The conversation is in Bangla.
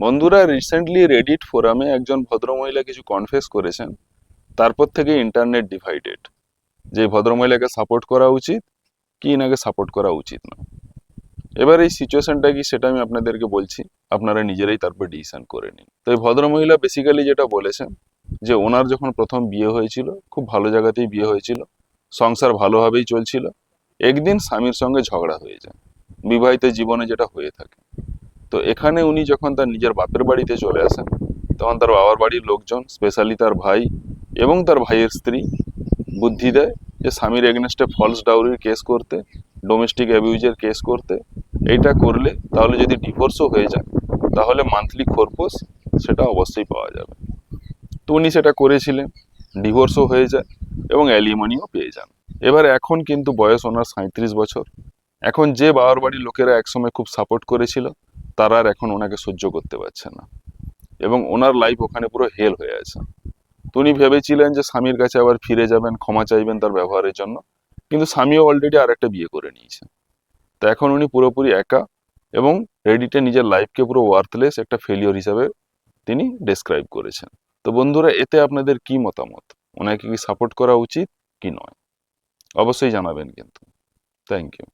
বন্ধুরা, রিসেন্টলি রেডিট ফোরামে একজন ভদ্রমহিলা কিছু কনফেস করেছেন। তারপর থেকে ইন্টারনেট ডিভাইডেড, যে ভদ্রমহিলাকে সাপোর্ট করা উচিত কি নাকি সাপোর্ট করা উচিত না। এবার এই সিচুয়েশনটা কি সেটা আমি আপনাদেরকে বলছি, আপনারা নিজেরাই তারপর ডিসিশন করে নিন। তো এই ভদ্রমহিলা বেসিক্যালি যেটা বলেছেন, যে ওনার যখন প্রথম বিয়ে হয়েছিল খুব ভালো জায়গাতেই বিয়ে হয়েছিল, সংসার ভালোভাবেই চলছিল। একদিন স্বামীর সঙ্গে ঝগড়া হয়ে যায়, বিবাহিত জীবনে যেটা হয়ে থাকে। তো এখানে উনি যখন তার নিজের বাপের বাড়িতে চলে আসেন, তখন তার বাবার বাড়ির লোকজন, স্পেশালি তার ভাই এবং তার ভাইয়ের স্ত্রী বুদ্ধি দেয় যে স্বামীর এগেনস্টে ফলস ডাউরির কেস করতে, ডোমেস্টিক অ্যাবিউজের কেস করতে। এইটা করলে তাহলে যদি ডিভোর্সও হয়ে যায়, তাহলে মান্থলি খোরপোশ সেটা অবশ্যই পাওয়া যাবে। তো উনি সেটা করেছিলেন, ডিভোর্সও হয়ে যায় এবং অ্যালিমনিও পেয়ে যান। এবার এখন কিন্তু বয়স ওনার 37 বছর। এখন যে বাবার বাড়ির লোকেরা একসময় খুব সাপোর্ট করেছিল, তারা আর এখন ওনাকে সহ্য করতে পারছে না এবং ওনার লাইফ ওখানে পুরো হেল হয়ে আছে। তো উনি ভেবেছিলেন যে স্বামীর কাছে আবার ফিরে যাবেন, ক্ষমা চাইবেন তার ব্যবহারের জন্য, কিন্তু স্বামীও অলরেডি আরেকটা বিয়ে করে নিয়েছে। তো এখন উনি পুরোপুরি একা এবং রেডিটে নিজের লাইফকে পুরো ওয়ার্থলেস একটা ফেলিওর হিসাবে তিনি ডেসক্রাইব করেছেন। তো বন্ধুরা, এতে আপনাদের কি মতামত? ওনাকে কি সাপোর্ট করা উচিত কি নয়? অবশ্যই জানাবেন কিন্তু। Thank you.